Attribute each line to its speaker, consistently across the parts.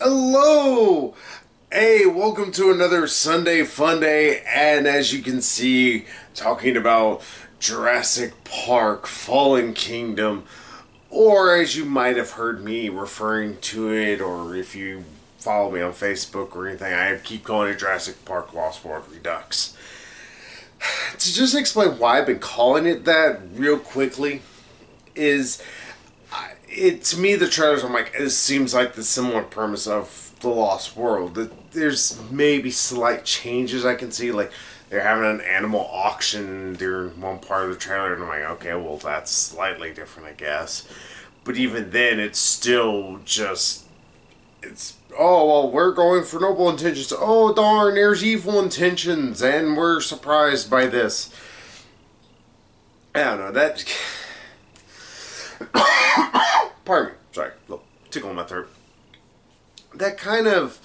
Speaker 1: Hello! Hey, welcome to another Sunday Funday, and as you can see, talking about Jurassic Park Fallen Kingdom, or as you might have heard me referring to it, or if you follow me on Facebook or anything, I keep calling it Jurassic Park Lost World Redux. To just explain why I've been calling it that real quickly is it to me the trailers I'm like it seems like the similar premise of the Lost World. There's maybe slight changes I can see, like they're having an animal auction during one part of the trailer, and I'm like, okay, well that's slightly different, I guess. But even then, it's still just it's oh well we're going for noble intentions. Oh darn, there's evil intentions, and we're surprised by this. I don't know that. Pardon me. Sorry, a little tickle in my throat. That kind of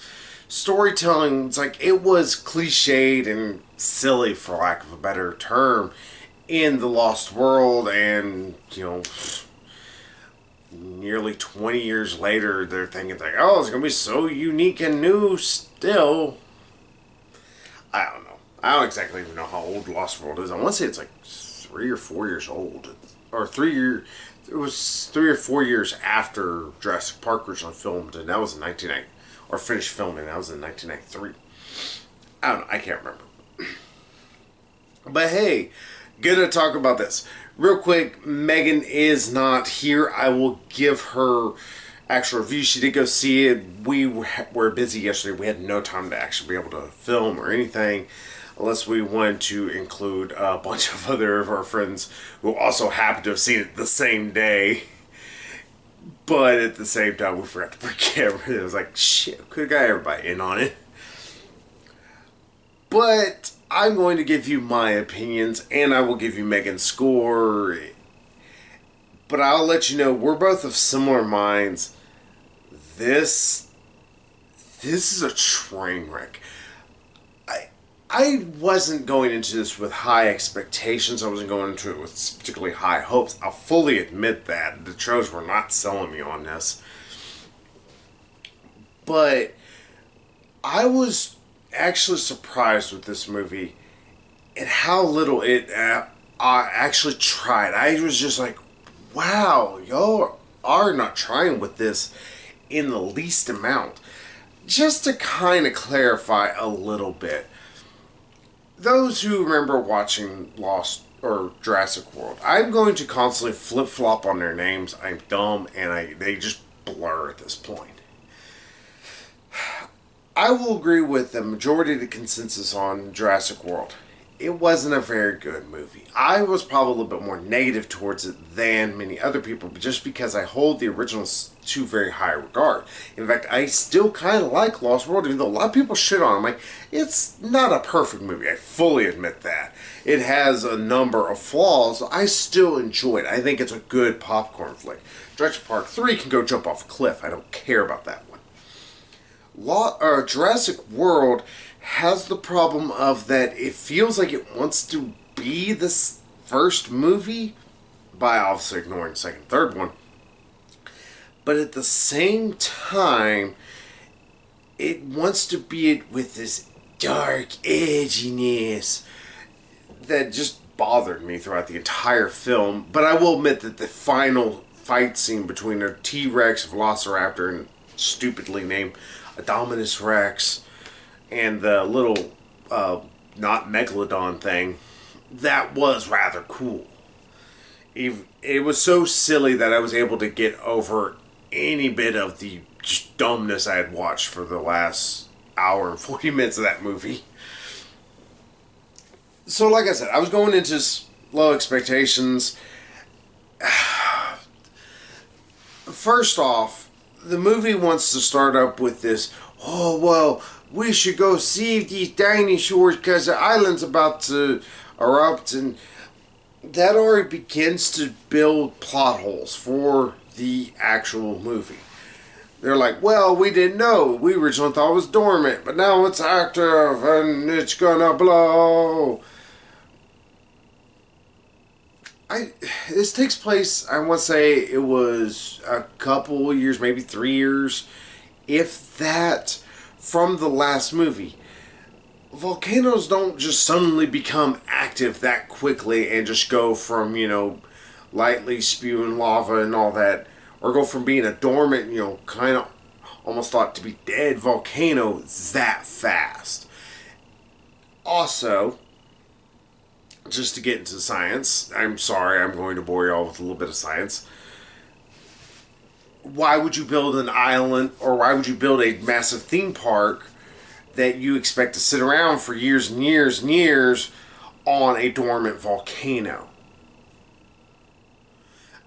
Speaker 1: storytelling, it's like it was cliched and silly, for lack of a better term, in the Lost World, and nearly 20 years later, they're thinking like, oh, it's gonna be so unique and new. Still, I don't know. I don't exactly even know how old Lost World is. I want to say it's like 3 or 4 years old, or 3 year. It was 3 or 4 years after Jurassic Park originally filmed, and that was in 1990, or finished filming. That was in 1993. I don't know. I can't remember. But hey, gonna talk about this real quick. Megan is not here. I will give her actual review. She did go see it. We were busy yesterday. We had no time to actually be able to film or anything, unless we wanted to include a bunch of other of our friends who also happened to have seen it the same day. But at the same time, we forgot to bring camera. It was like, shit, could have got everybody in on it. But I'm going to give you my opinions, and I will give you Megan's score. But I'll let you know, we're both of similar minds. This is a train wreck. I wasn't going into this with high expectations. I wasn't going into it with particularly high hopes. I'll fully admit that. The trailers were not selling me on this. But I was actually surprised with this movie and how little it actually tried. I was just like, wow, y'all are not trying with this in the least amount. Just to kind of clarify a little bit, those who remember watching Lost or Jurassic World, I'm going to constantly flip flop on their names. I'm dumb, and they just blur at this point. I will agree with the majority of the consensus on Jurassic World. It wasn't a very good movie. I was probably a little bit more negative towards it than many other people, but just because I hold the originals to very high regard. In fact, I still kind of like Lost World, even though a lot of people shit on it. I'm like, it's not a perfect movie. I fully admit that. It has a number of flaws. I still enjoy it. I think it's a good popcorn flick. Jurassic Park 3 can go jump off a cliff. I don't care about that one. Jurassic World has the problem of that it feels like it wants to be this first movie, by obviously ignoring the second and third one. But at the same time, it wants to be it with this dark edginess that just bothered me throughout the entire film. But I will admit that the final fight scene between a T-Rex, Velociraptor, and stupidly named Indominus Rex, and the little, not Megalodon thing, that was rather cool. It was so silly that I was able to get over any bit of the just dumbness I had watched for the last hour and 40 minutes of that movie. So like I said, I was going into low expectations. First off, the movie wants to start up with this, oh, well, we should go save these dinosaurs because the island's about to erupt, and that already begins to build plot holes for the actual movie. They're like, well, we didn't know. We originally thought it was dormant, but now it's active and it's gonna blow. This takes place, I want to say it was a couple years, maybe 3 years if that, from the last movie. Volcanoes don't just suddenly become active that quickly and just go from, lightly spewing lava and all that, or go from being a dormant, kind of almost thought to be dead volcano that fast. Also, just to get into science, I'm sorry, I'm going to bore you all with a little bit of science. Why would you build an island, or why would you build a massive theme park that you expect to sit around for years and years and years on a dormant volcano?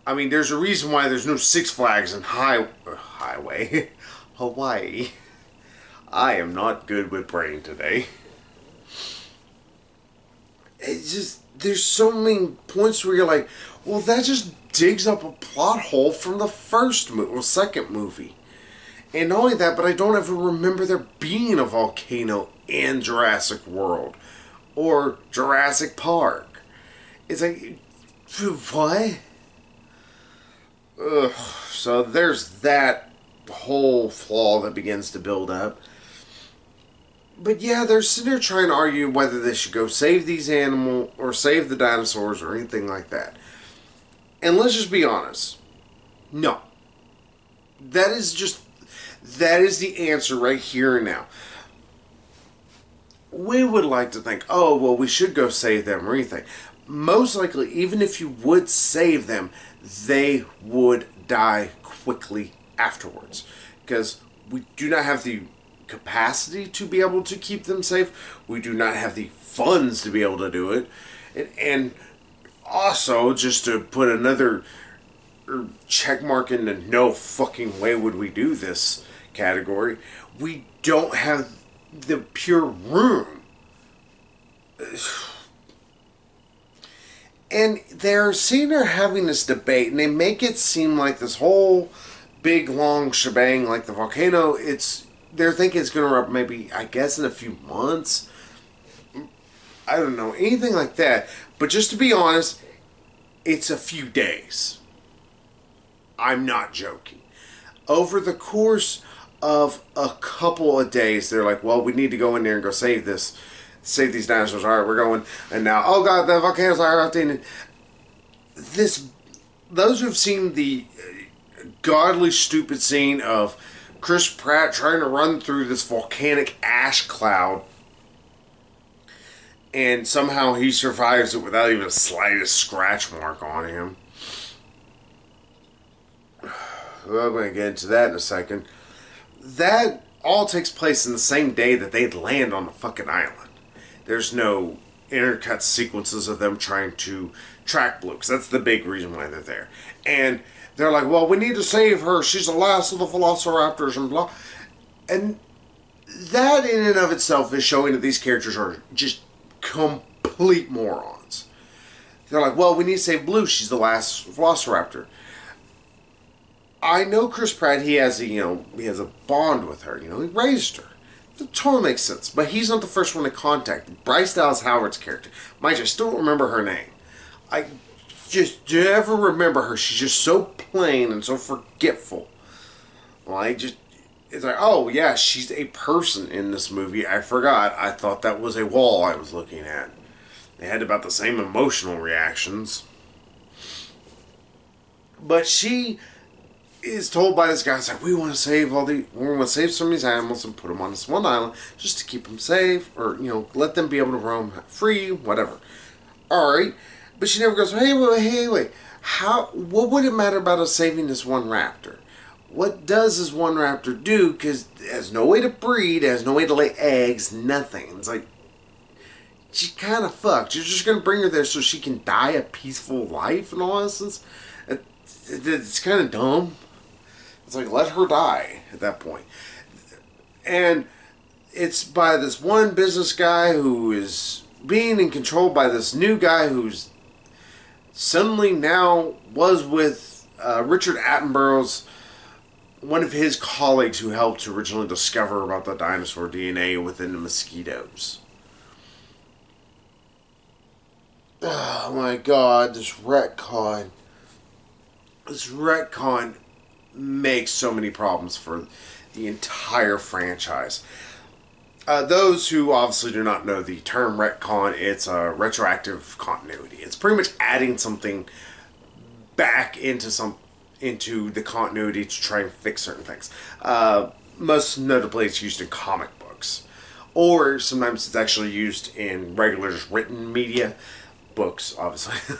Speaker 1: I mean, there's a reason why there's no Six Flags in Highway, Hawaii. I am not good with brain today. It's just, there's so many points where you're like, well, that just digs up a plot hole from the first movie, or second movie. And not only that, but I don't ever remember there being a volcano in Jurassic World or Jurassic Park. It's like, what? Ugh. So there's that whole flaw that begins to build up. But yeah, they're sitting there trying to argue whether they should go save these animals or save the dinosaurs or anything like that. And let's just be honest. No. That is the answer right here and now. We would like to think, oh, well, we should go save them or anything. Most likely, even if you would save them, they would die quickly afterwards. Because we do not have the capacity to be able to keep them safe. We do not have the funds to be able to do it. And also, just to put another check mark in the no fucking way would we do this category, we don't have the pure room. And they're sitting there having this debate, and they make it seem like this whole big long shebang, like the volcano, they're thinking it's going to erupt maybe, I guess, in a few months. I don't know, anything like that. But just to be honest, it's a few days. I'm not joking. Over the course of a couple of days, they're like, well, we need to go in there and go save these dinosaurs. All right, we're going. And now, oh God, the volcanoes are erupting. Those who've seen the godly stupid scene of Chris Pratt trying to run through this volcanic ash cloud, and somehow he survives it without even the slightest scratch mark on him. We're going to get into that in a second. That all takes place in the same day that they land on the fucking island. There's no intercut sequences of them trying to track Blue, because that's the big reason why they're there. And they're like, well, we need to save her. She's the last of the velociraptors and blah. And that in and of itself is showing that these characters are just complete morons. They're like, well, we need to save Blue. She's the last velociraptor. I know Chris Pratt, he has a bond with her. He raised her. That totally makes sense. But he's not the first one to contact. Bryce Dallas Howard's character. Mind you, I still don't remember her name. I just never remember her. She's just so plain and so forgetful. Well, it's like, oh yeah, she's a person in this movie. I forgot. I thought that was a wall I was looking at. They had about the same emotional reactions. But she is told by this guy, it's like, we want to save some of these animals and put them on this one island just to keep them safe, or let them be able to roam free, whatever. All right, but she never goes, hey wait, what would it matter about us saving this one raptor? What does this one raptor do? Because it has no way to breed, it has no way to lay eggs, nothing. It's like, she kind of fucked. You're just gonna bring her there so she can die a peaceful life and all this. It's kind of dumb. It's like, let her die at that point. And it's by this one business guy who is being controlled by this new guy who's suddenly now was with Richard Attenborough's, one of his colleagues who helped to originally discover about the dinosaur DNA within the mosquitoes. Oh my God, this retcon makes so many problems for the entire franchise. Those who obviously do not know the term retcon, it's a retroactive continuity. It's pretty much adding something back into the continuity to try and fix certain things. Most notably, it's used in comic books, or sometimes it's actually used in regular just written media, books, obviously.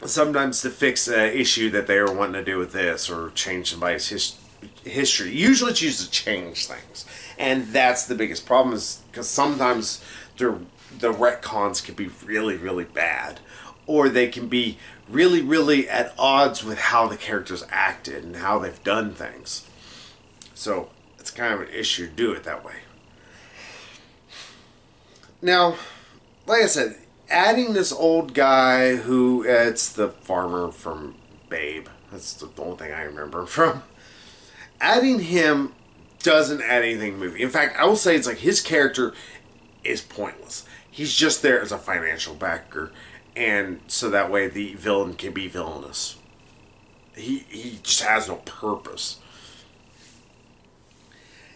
Speaker 1: Sometimes to fix an issue that they were wanting to do with this, or change somebody's history. Usually it's used to change things, and that's the biggest problem, is because sometimes the retcons can be really, really bad, or they can be really, really at odds with how the characters acted and how they've done things. So it's kind of an issue to do it that way. Now, like I said, adding this old guy who, it's the farmer from Babe. That's the only thing I remember him from. Adding him doesn't add anything to the movie. In fact, I will say it's like his character is pointless. He's just there as a financial backer, and so that way the villain can be villainous. He just has no purpose.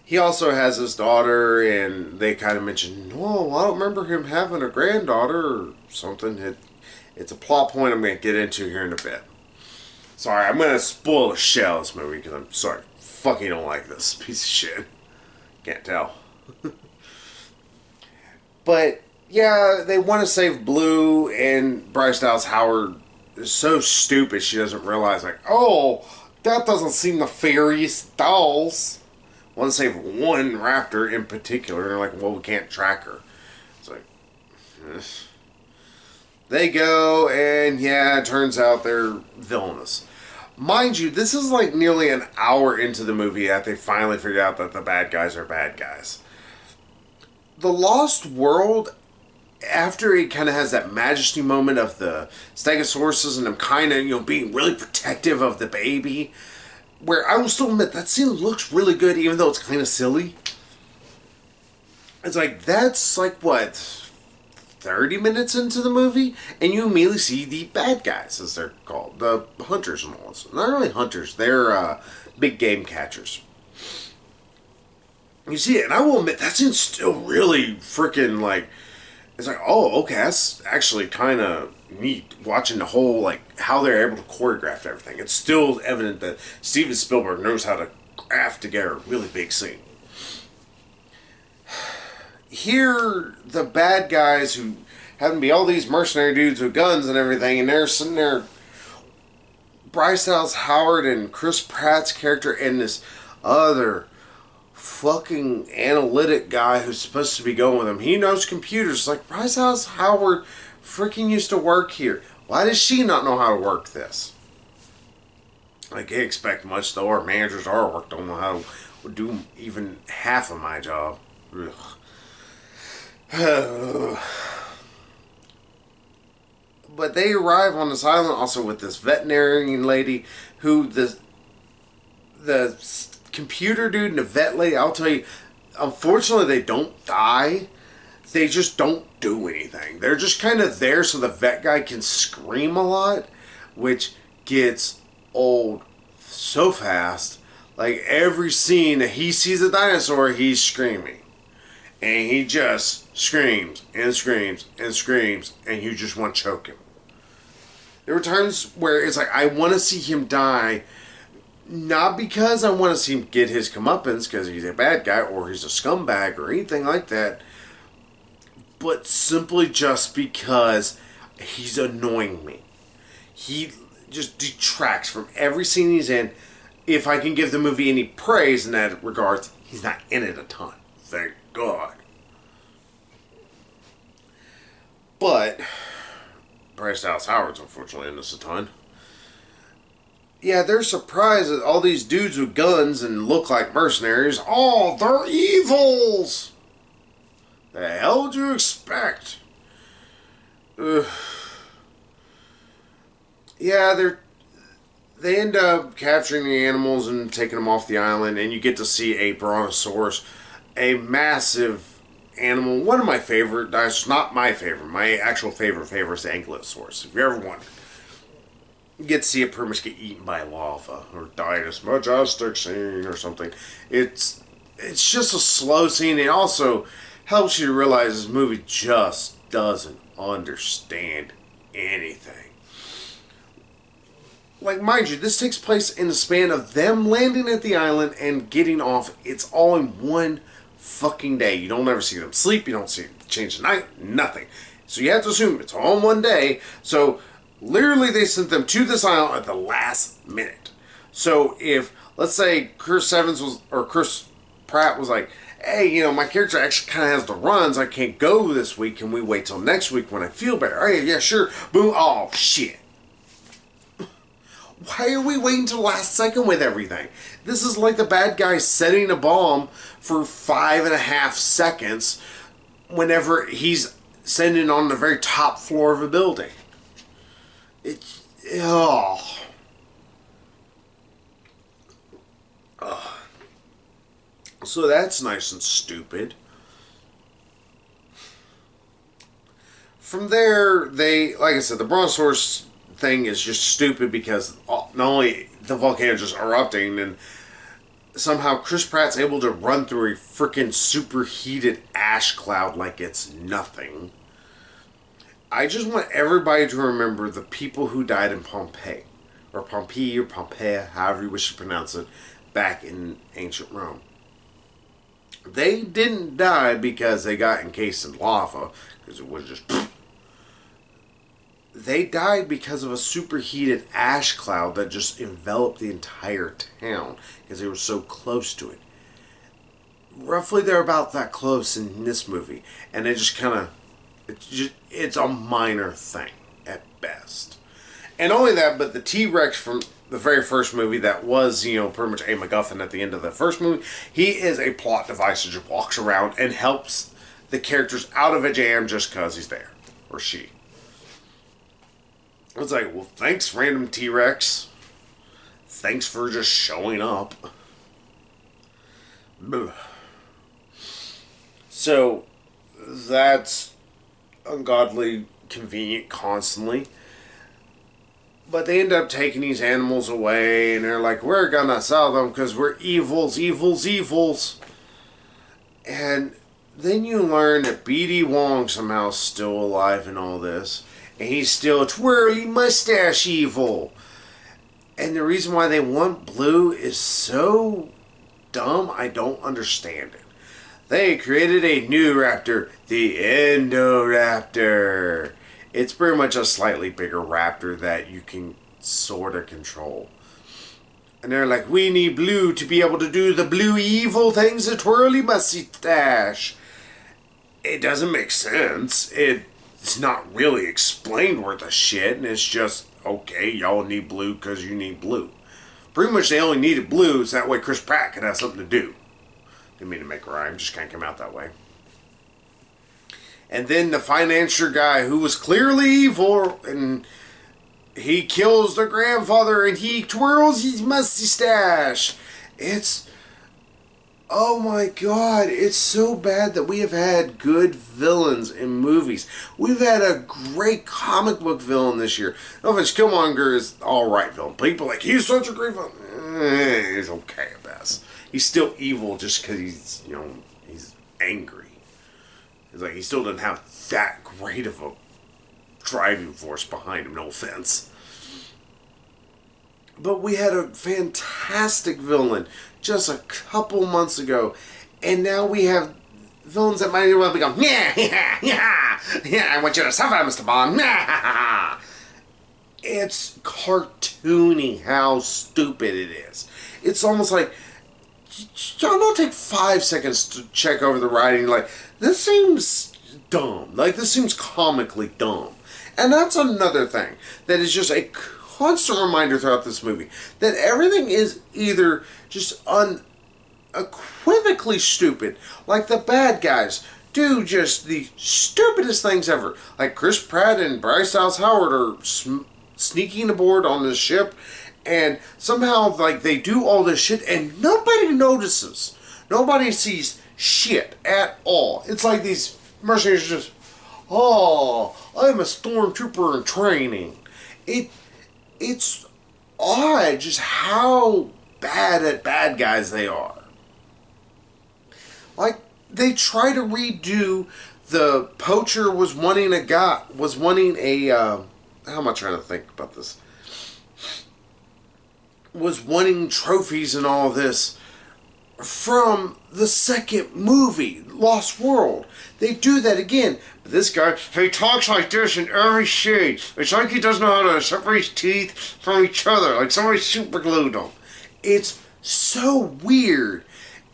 Speaker 1: He also has his daughter, and they kind of mention, oh, I don't remember him having a granddaughter or something. It's a plot point I'm going to get into here in a bit. Sorry, I'm going to spoil the shell of this movie because I'm sorry. Fucking don't like this piece of shit. Can't tell. But, yeah, they want to save Blue, and Bryce Dallas Howard is so stupid she doesn't realize, like, oh, that doesn't seem nefarious. Dolls want to save one raptor in particular, and they're like, well, we can't track her. It's like, they go, and yeah, it turns out they're villainous. Mind you, this is like nearly an hour into the movie that they finally figured out that the bad guys are bad guys. The Lost World, after it kind of has that majesty moment of the Stegosauruses and them kind of, being really protective of the baby, where I will still admit that scene looks really good even though it's kind of silly. It's like, that's like, what, 30 minutes into the movie, and you immediately see the bad guys, as they're called, the hunters and all this. Not really hunters, they're big game catchers. You see it, and I will admit, that scene's still really freaking, like, it's like, oh, okay, that's actually kind of neat, watching the whole, like, how they're able to choreograph everything. It's still evident that Steven Spielberg knows how to craft together a really big scene. Here, the bad guys who happen to be all these mercenary dudes with guns and everything, and they're sitting there, Bryce Dallas Howard and Chris Pratt's character and this other fucking analytic guy who's supposed to be going with him. He knows computers. It's like, Bryce Dallas Howard freaking used to work here. Why does she not know how to work this? I can't expect much, though. Our managers at our work don't know how to do even half of my job. Ugh. But they arrive on this island also with this veterinarian lady who the computer dude and the vet lady, I'll tell you, unfortunately they don't die. They just don't do anything. They're just kind of there so the vet guy can scream a lot, which gets old so fast. Like every scene that he sees a dinosaur, he's screaming. And he just screams and screams and screams, and you just want to choke him. There were times where it's like, I want to see him die, not because I want to see him get his comeuppance, because he's a bad guy, or he's a scumbag, or anything like that, but simply just because he's annoying me. He just detracts from every scene he's in. If I can give the movie any praise in that regards, he's not in it a ton. Thank God. But Bryce Dallas Howard's unfortunately in this a ton. Yeah, they're surprised that all these dudes with guns and look like mercenaries, oh, they're evils! The hell would you expect? Ugh. Yeah, they end up capturing the animals and taking them off the island, and you get to see a brontosaurus, a massive animal. One of my favorite dinosaurs, not my favorite. My actual favorite is the ankylosaurus, if you ever wondered. you get to see it pretty much get eaten by lava or die in this majestic scene or something. It's just a slow scene. It also helps you realize this movie just doesn't understand anything. Like, mind you, this takes place in the span of them landing at the island and getting off. It's all in one fucking day. You don't ever see them sleep. You don't see them change the night. Nothing. So you have to assume it's all in one day. So literally they sent them to this island at the last minute. So if, let's say, Chris Pratt was like, hey, you know, my character actually kind of has the runs. I can't go this week. Can we wait till next week when I feel better? Oh, yeah, sure. Boom. Oh, shit. Why are we waiting till the last second with everything? This is like the bad guy setting a bomb for 5.5 seconds whenever he's sending on the very top floor of a building. It's... Oh. So that's nice and stupid. From there, they... Like I said, the Brontosaurus thing is just stupid because not only the volcano just erupting, and somehow Chris Pratt's able to run through a freaking superheated ash cloud like it's nothing. I just want everybody to remember the people who died in Pompeii, or Pompeii, however you wish to pronounce it, back in ancient Rome. They didn't die because they got encased in lava, because it was just... They died because of a superheated ash cloud that just enveloped the entire town because they were so close to it. Roughly, they're about that close in this movie, and it just kind of, it's a minor thing at best. And only that, but the T-Rex from the very first movie that was, you know, pretty much a MacGuffin at the end of the first movie, he is a plot device that just walks around and helps the characters out of a jam just because he's there, or she. I was like, well, thanks, random T-Rex. Thanks for just showing up. So, that's ungodly convenient constantly. But they end up taking these animals away, and they're like, we're gonna sell them because we're evils. And then you learn that B.D. Wong somehow is still alive in all this. And he's still twirly mustache evil. And the reason why they want blue is so dumb, I don't understand it. They created a new raptor, the Indoraptor. It's pretty much a slightly bigger raptor that you can sort of control. And they're like, we need blue to be able to do the blue evil things, the twirly mustache. It doesn't make sense. It's not really explained worth a shit, and it's just, okay, y'all need blue because you need blue. Pretty much they only needed blue so that way Chris Pratt could have something to do. Didn't mean to make a rhyme, just kind of came out that way. And then the financier guy who was clearly evil, and he kills their grandfather and he twirls his mustache. It's... Oh my god, it's so bad that we have had good villains in movies. We've had a great comic book villain this year. No offense, Killmonger is alright villain. People are like, he's such a great villain. He's okay at best. He's still evil just because he's, you know, he's angry. It's like, he still doesn't have that great of a driving force behind him, no offense. But we had a fantastic villain just a couple months ago, and now we have villains that might as well become, yeah, I want you to suffer, Mr. Bond. It's cartoony how stupid it is. It's almost like, y'all don't take 5 seconds to check over the writing, like, this seems dumb. Like, this seems comically dumb. And that's another thing that is just a constant reminder throughout this movie, that everything is either just unequivocally stupid, like the bad guys do just the stupidest things ever. Like Chris Pratt and Bryce Dallas Howard are sneaking aboard on this ship, and somehow like they do all this shit and nobody notices. Nobody sees shit at all. It's like these mercenaries just, oh, I'm a stormtrooper in training. it's odd just how bad at bad guys they are. Like, they try to redo the poacher was wanting a how am I trying to think about this? Was wanting trophies and all this from the second movie, Lost World. They do that again. But this guy, he talks like this in every scene. It's like he doesn't know how to separate his teeth from each other, like somebody super glued them. It's so weird.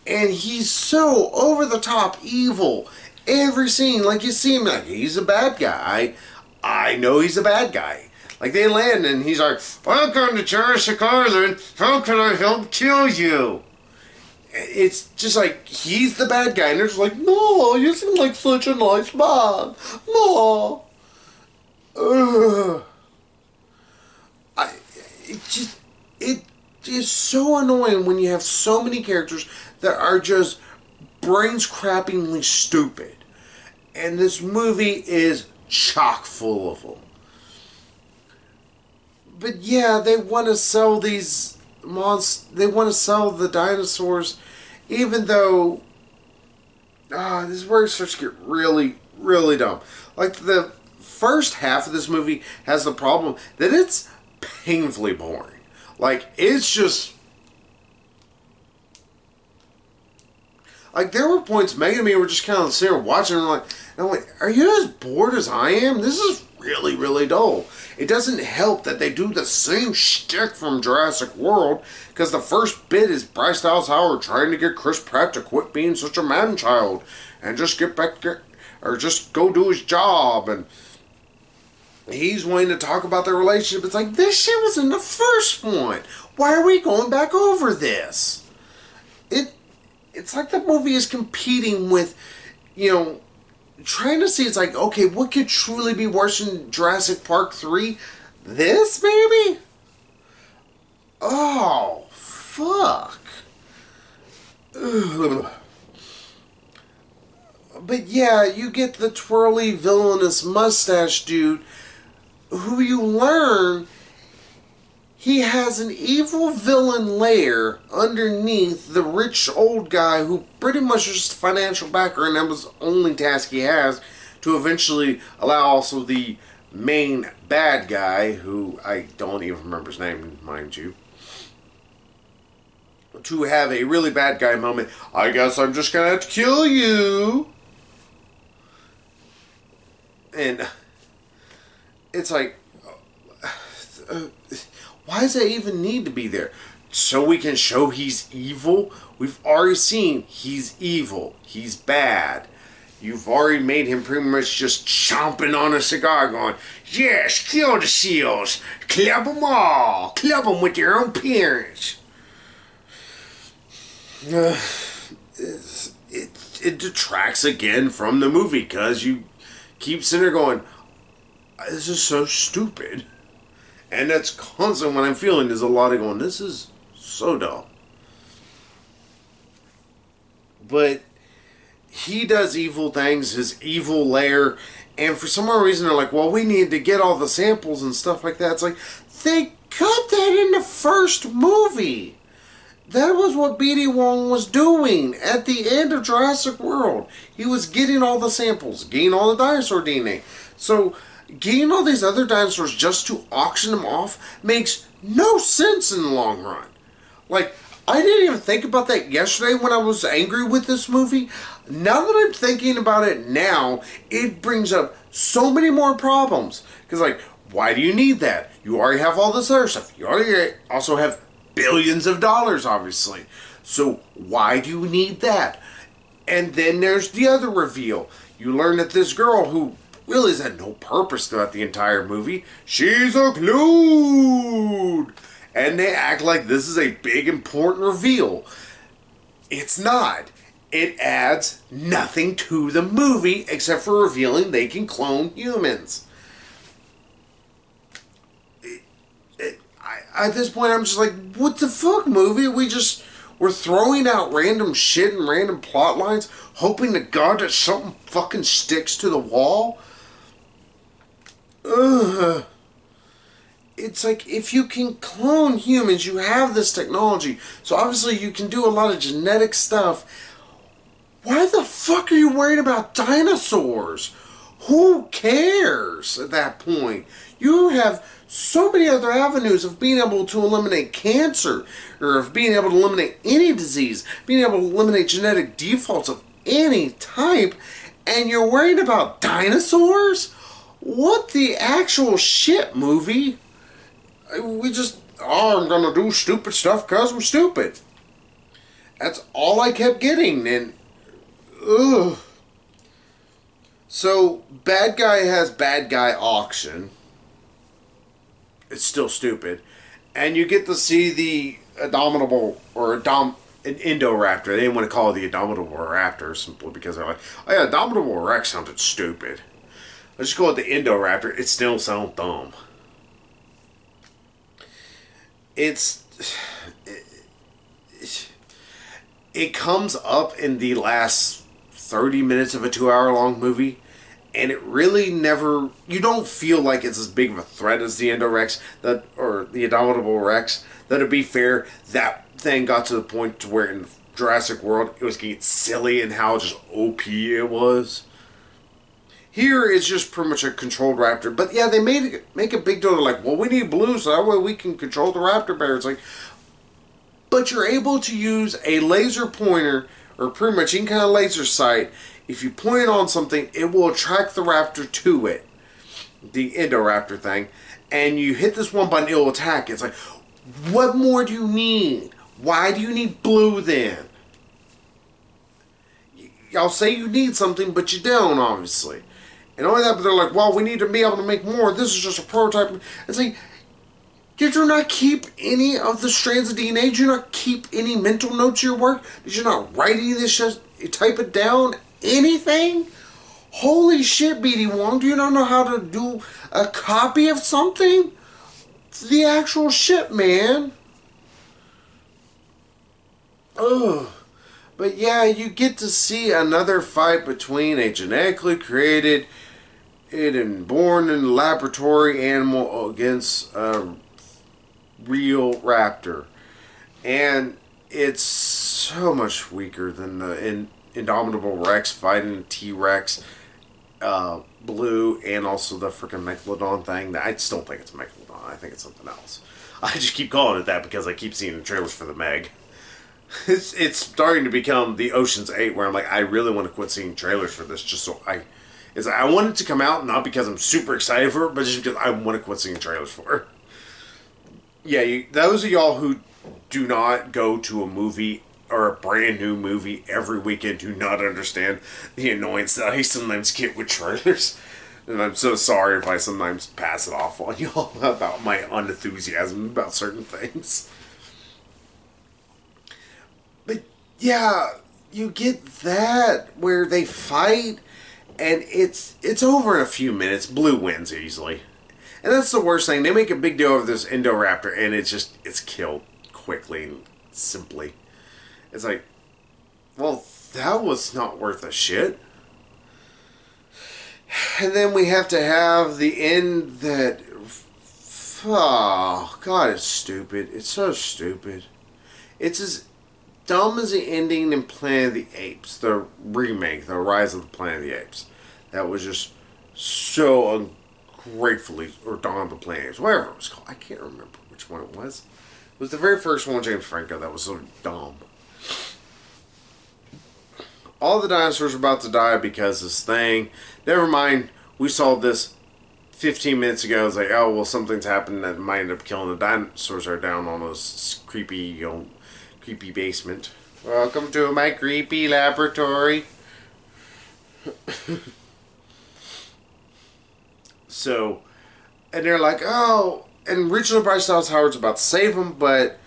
Speaker 1: And he's so over the top evil. Every scene, like you see him, like he's a bad guy. I know he's a bad guy. Like they land and he's like, "Welcome to Jurassic Island. How can I help kill you?" It's just like he's the bad guy, and they're just like, "No, you seem like such a nice man. No." It is so annoying when you have so many characters that are just brains crappingly stupid. And this movie is chock full of them. But yeah, they want to sell these they want to sell the dinosaurs, even though this is where it starts to get really, really dumb. Like the first half of this movie has the problem that it's painfully boring. Like it's just like there were points Megan and me were just kind of sitting there watching and I'm like, are you as bored as I am? This is really, really dull. It doesn't help that they do the same shtick from Jurassic World, because the first bit is Bryce Dallas Howard trying to get Chris Pratt to quit being such a man-child and just get back to, or just go do his job, and he's wanting to talk about their relationship. It's like, this shit was in the first one. Why are we going back over this? It's like the movie is competing with, trying to see, it's like, okay, what could truly be worse than Jurassic Park 3? This, maybe? Oh, fuck. Ugh. But yeah, you get the twirly, villainous mustache dude who you learn he has an evil villain lair underneath the rich old guy who pretty much is just a financial backer, and that was the only task he has to eventually allow also the main bad guy, who I don't even remember his name, mind you, to have a really bad guy moment. I guess I'm just gonna have to kill you. And it's like, why does that even need to be there? So we can show he's evil? We've already seen he's evil. He's bad. You've already made him pretty much just chomping on a cigar going, yes, kill the seals. Club them all. Club them with your own parents. It detracts again from the movie, because you keep sitting there going, this is so stupid. And that's constant when I'm feeling there's a lot of going, this is so dumb. But he does evil things, his evil lair, and for some reason they're like, well, we need to get all the samples and stuff like that. It's like, they cut that in the first movie. That was what B.D. Wong was doing at the end of Jurassic World. He was getting all the samples, getting all the dinosaur DNA. So getting all these other dinosaurs just to auction them off makes no sense in the long run. Like, I didn't even think about that yesterday when I was angry with this movie. Now that I'm thinking about it now, it brings up so many more problems. Because, like, why do you need that? You already have all this other stuff. You already also have billions of dollars, obviously. So why do you need that? And then there's the other reveal. You learn that this girl who really has had no purpose throughout the entire movie, she's a clone! And they act like this is a big important reveal. It's not. It adds nothing to the movie except for revealing they can clone humans. At this point, I'm just like, what the fuck, movie? We're throwing out random shit and random plot lines, hoping to God that something fucking sticks to the wall? Ugh. it's like, if you can clone humans, you have this technology. So obviously you can do a lot of genetic stuff. Why the fuck are you worried about dinosaurs? Who cares at that point? You have so many other avenues of being able to eliminate cancer, or of being able to eliminate any disease, being able to eliminate genetic defaults of any type, and you're worried about dinosaurs? What the actual shit, movie? We just, oh, I'm gonna do stupid stuff because I'm stupid. That's all I kept getting, and ugh. So, bad guy has bad guy auction. It's still stupid. And you get to see the Indomitable, or an Indoraptor. They didn't want to call it the Indomitable Raptor simply because they're like, oh yeah, Indomitable Rex sounded stupid. Let's just call it the Indoraptor. It still sounds dumb. It's... It comes up in the last 30 minutes of a 2-hour-long movie, and it really never... You don't feel like it's as big of a threat as the Endorex, or the Indomitable Rex. That, to be fair, that thing got to the point to where in Jurassic World, it was getting silly in how just OP it was. Here, it's just pretty much a controlled raptor. But yeah, they make a big deal. They're like, well, we need blue so that way we can control the raptor bear. It's like... But you're able to use a laser pointer, or pretty much any kind of laser sight. If you point it on something, it will attract the raptor to it. The Indoraptor thing. And you hit this one button, it will attack. It's like, what more do you need? Why do you need blue then? Y'all say you need something, but you don't, obviously. And only that, but they're like, well, we need to be able to make more. This is just a prototype. It's like, did you not keep any of the strands of DNA? Did you not keep any mental notes of your work? Did you not write any of this shit? You type it down? Anything? Holy shit, BD Wong. Do you not know how to do a copy of something? The actual shit, man. Ugh. But yeah, you get to see another fight between a genetically created and born in a laboratory animal against a real raptor. And it's so much weaker than the Indomitable Rex fighting T-Rex, Blue, and also the freaking Megalodon thing. I just don't think it's Megalodon. I think it's something else. I just keep calling it that because I keep seeing the trailers for the Meg. It's starting to become the Ocean's 8 where I'm like, I really want to quit seeing trailers for this just so I want it to come out, not because I'm super excited for it, but just because I want to quit seeing trailers for it. Yeah, those of y'all who do not go to a movie or a brand new movie every weekend do not understand the annoyance that I sometimes get with trailers. And I'm so sorry if I sometimes pass it off on y'all about my unenthusiasm about certain things. But yeah, you get that where they fight and it's over in a few minutes. Blue wins easily. And that's the worst thing. They make a big deal of this Indoraptor and it's killed quickly and simply. It's like, well, that was not worth a shit. And then we have to have the end that... Oh, God, it's stupid. It's so stupid. It's as dumb as the ending in Planet of the Apes. The remake, The Rise of the Planet of the Apes. That was just so ungratefully... Or Dawn of the Planet of the Apes. Whatever it was called. I can't remember which one it was. It was the very first one with James Franco that was so dumb. All the dinosaurs are about to die because this thing... Never mind, we saw this 15 minutes ago. It's like, oh, well, something's happened that might end up killing the dinosaurs are down on this creepy, creepy basement. Welcome to my creepy laboratory. So, and they're like, oh, and Rachel Bryce Dallas Howard's about to save them, but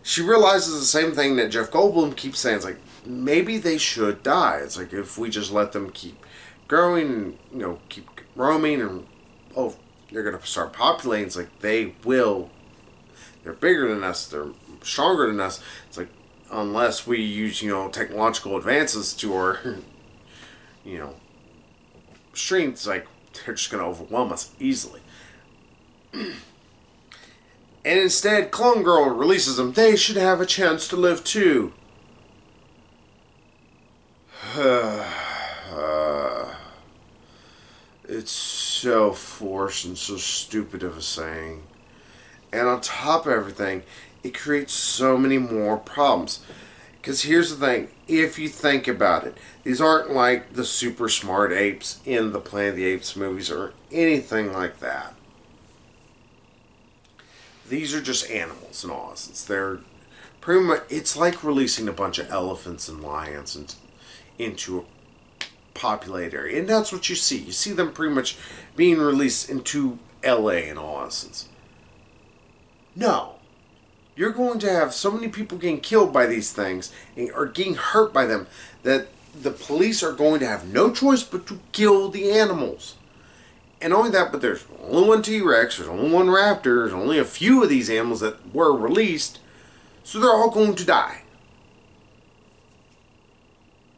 Speaker 1: she realizes the same thing that Jeff Goldblum keeps saying. It's like, maybe they should die. It's like, if we just let them keep growing and, keep roaming and, oh, they're going to start populating. It's like, they will. They're bigger than us. They're stronger than us. It's like, unless we use, technological advances to our, strength, it's like, they're just going to overwhelm us easily. And instead, Clone Girl releases them. They should have a chance to live too. It's so forced and so stupid of a saying. And on top of everything, it creates so many more problems. Because here's the thing, if you think about it, these aren't like the super smart apes in the Planet of the Apes movies or anything like that. These are just animals in all essence. They're pretty much, it's like releasing a bunch of elephants and lions into a populated area. And that's what you see. You see them pretty much being released into LA in all essence. No. You're going to have so many people getting killed by these things or getting hurt by them that the police are going to have no choice but to kill the animals. And only that, but there's only one T-Rex, there's only one raptor, there's only a few of these animals that were released, so they're all going to die.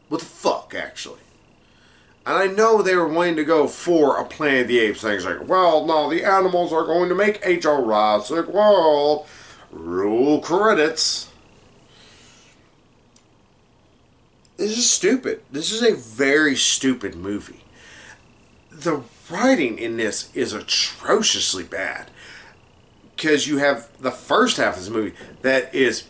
Speaker 1: What the fuck, actually? And I know they were wanting to go for a Planet of the Apes thing. It's like, well, no, the animals are going to make Jurassic World. Roll credits. This is stupid. This is a very stupid movie. The writing in this is atrociously bad. Because you have the first half of this movie that is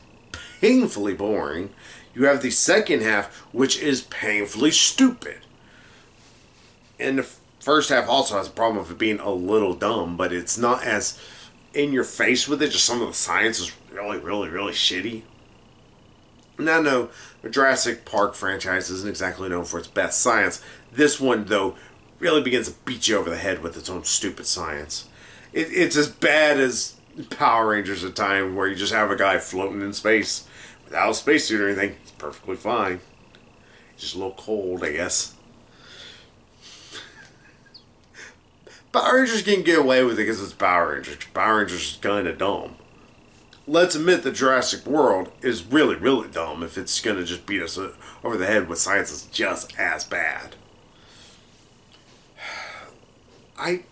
Speaker 1: painfully boring. You have the second half, which is painfully stupid. And the first half also has a problem of it being a little dumb, but it's not as in your face with it. Just some of the science is really, really, really shitty. Now, no, the Jurassic Park franchise isn't exactly known for its best science. This one, though, really begins to beat you over the head with its own stupid science. It's as bad as Power Rangers at times, where you just have a guy floating in space without a spacesuit or anything. It's perfectly fine. Just a little cold, I guess. Power Rangers can get away with it because it's Power Rangers. Power Rangers is kind of dumb. Let's admit that Jurassic World is really, really dumb if it's going to just beat us over the head with science that's just as bad. I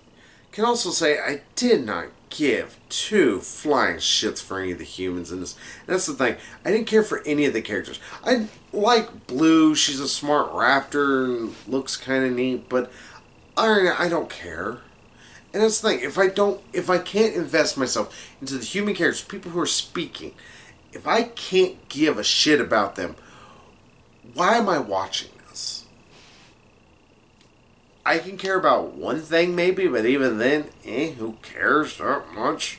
Speaker 1: can also say I did not give two flying shits for any of the humans in this. And that's the thing. I didn't care for any of the characters. I like Blue. She's a smart raptor and looks kind of neat. But I don't care. And that's the thing, if I can't invest myself into the human characters, people who are speaking, if I can't give a shit about them, why am I watching this? I can care about one thing maybe, but even then, who cares that much?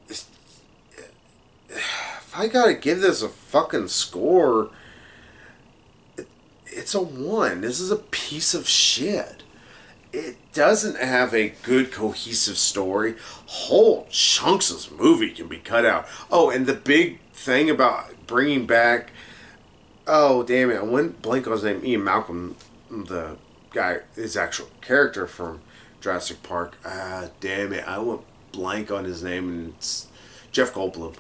Speaker 1: If I gotta give this a fucking score, it's a 1. This is a piece of shit. It doesn't have a good cohesive story. Whole chunks of this movie can be cut out. Oh, and the big thing about bringing back... Oh, damn it. I went blank on his name. Ian Malcolm, the guy, his actual character from Jurassic Park. Damn it. I went blank on his name, and it's Jeff Goldblum.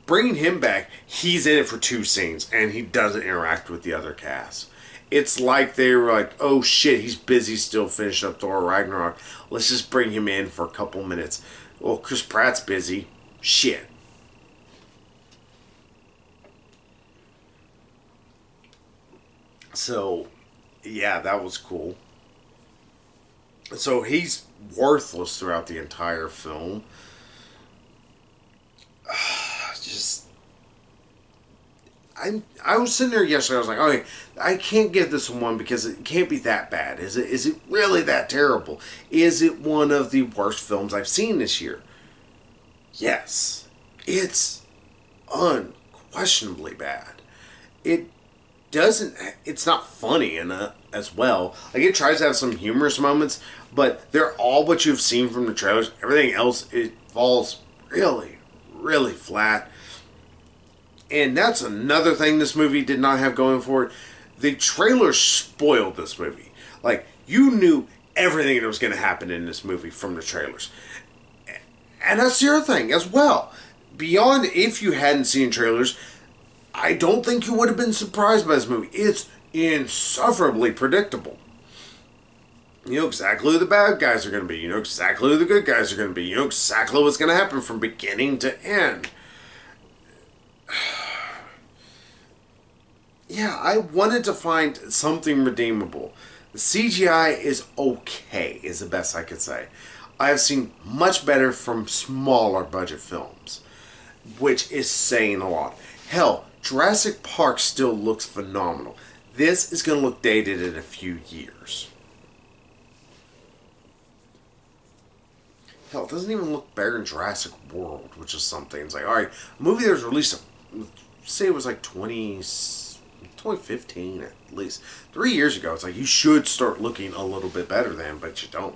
Speaker 1: Bringing him back, he's in it for 2 scenes, and he doesn't interact with the other cast. It's like they were like, oh shit, he's busy still finishing up Thor Ragnarok. Let's just bring him in for a couple minutes. Well, Chris Pratt's busy. Shit. So, yeah, that was cool. So he's worthless throughout the entire film. Just... I was sitting there yesterday, I was like, okay, I can't give this a 1 because it can't be that bad. Is it really that terrible? Is it one of the worst films I've seen this year? Yes. It's unquestionably bad. It's not funny as well. Like, it tries to have some humorous moments, but they're all what you've seen from the trailers. Everything else, it falls really, really flat. And that's another thing this movie did not have going for it. The trailer spoiled this movie. Like, you knew everything that was going to happen in this movie from the trailers. And that's the other thing as well. Beyond if you hadn't seen trailers, I don't think you would have been surprised by this movie. It's insufferably predictable. You know exactly who the bad guys are going to be. You know exactly who the good guys are going to be. You know exactly what's going to happen from beginning to end. Yeah, I wanted to find something redeemable. The CGI is okay, is the best I could say. I have seen much better from smaller budget films, which is saying a lot. Hell, Jurassic Park still looks phenomenal. This is going to look dated in a few years. Hell, it doesn't even look better than Jurassic World, which is something. It's like, alright, a movie that was released, say it was like 2015 at least. 3 years ago, it's like, you should start looking a little bit better than, but you don't.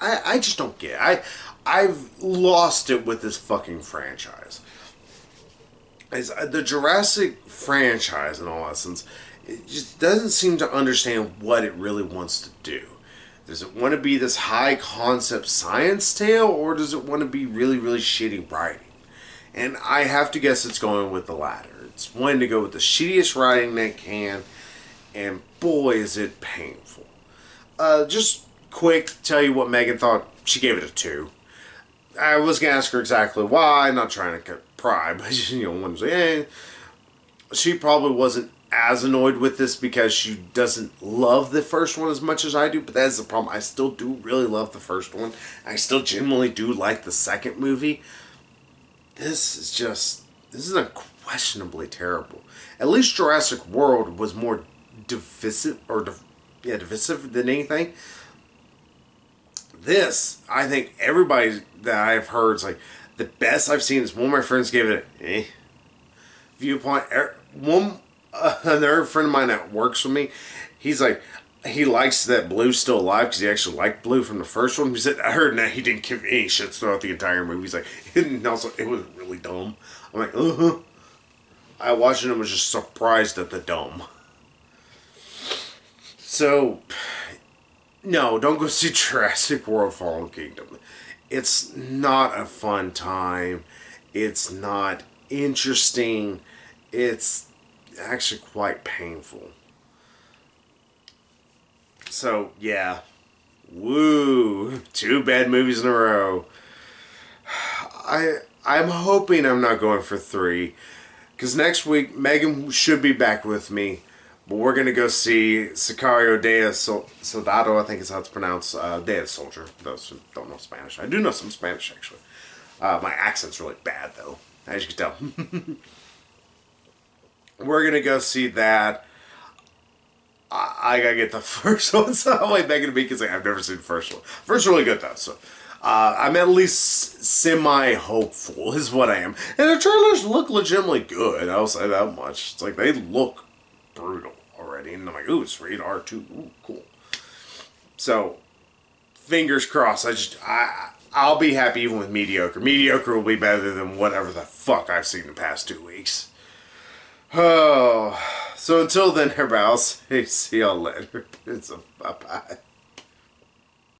Speaker 1: I just don't get it. I've lost it with this fucking franchise. The Jurassic franchise, in all essence, it just doesn't seem to understand what it really wants to do. Does it want to be this high concept science tale, or does it want to be really, really shitty writing? And I have to guess it's going with the latter. It's wanting to go with the shittiest writing they can, and boy, is it painful. Just quick, tell you what Megan thought. She gave it a 2. I was going to ask her exactly why. I'm not trying to pry, but you know, one was like, eh. She probably wasn't as annoyed with this because she doesn't love the first one as much as I do, but that's the problem. I still do really love the first one. I still genuinely do like the second movie. This is unquestionably terrible. At least Jurassic World was more divisive, divisive than anything. This, I think everybody that I've heard is like, the best I've seen is one of my friends gave it an viewpoint. Another friend of mine that works with me, he's like, he likes that Blue's still alive because he actually liked Blue from the first one. He said, I heard that he didn't give any shits throughout the entire movie. He's like, and also, it was really dumb. I'm like, I watched it and was just surprised at the dumb. So, no, don't go see Jurassic World Fallen Kingdom. It's not a fun time. It's not interesting. It's actually quite painful. So, yeah. Woo. 2 bad movies in a row. I'm hoping I'm not going for 3. Because next week, Megan should be back with me. But we're going to go see Sicario de Soldado, I think is how it's pronounced. Day of the Soldier. Those who don't know Spanish. I do know some Spanish, actually. My accent's really bad, though. As you can tell. We're going to go see that. I gotta get the first one, so I'm like begging to be because I've never seen the first one. First really good though, so I'm at least semi-hopeful is what I am. And the trailers look legitimately good, I'll say that much. It's like they look brutal already, and I'm like, ooh, it's rated R2, ooh, cool. So, fingers crossed, I'll be happy even with mediocre. Mediocre will be better than whatever the fuck I've seen the past 2 weeks. Oh, so until then, everybody, I'll see y'all later. It's a bye-bye.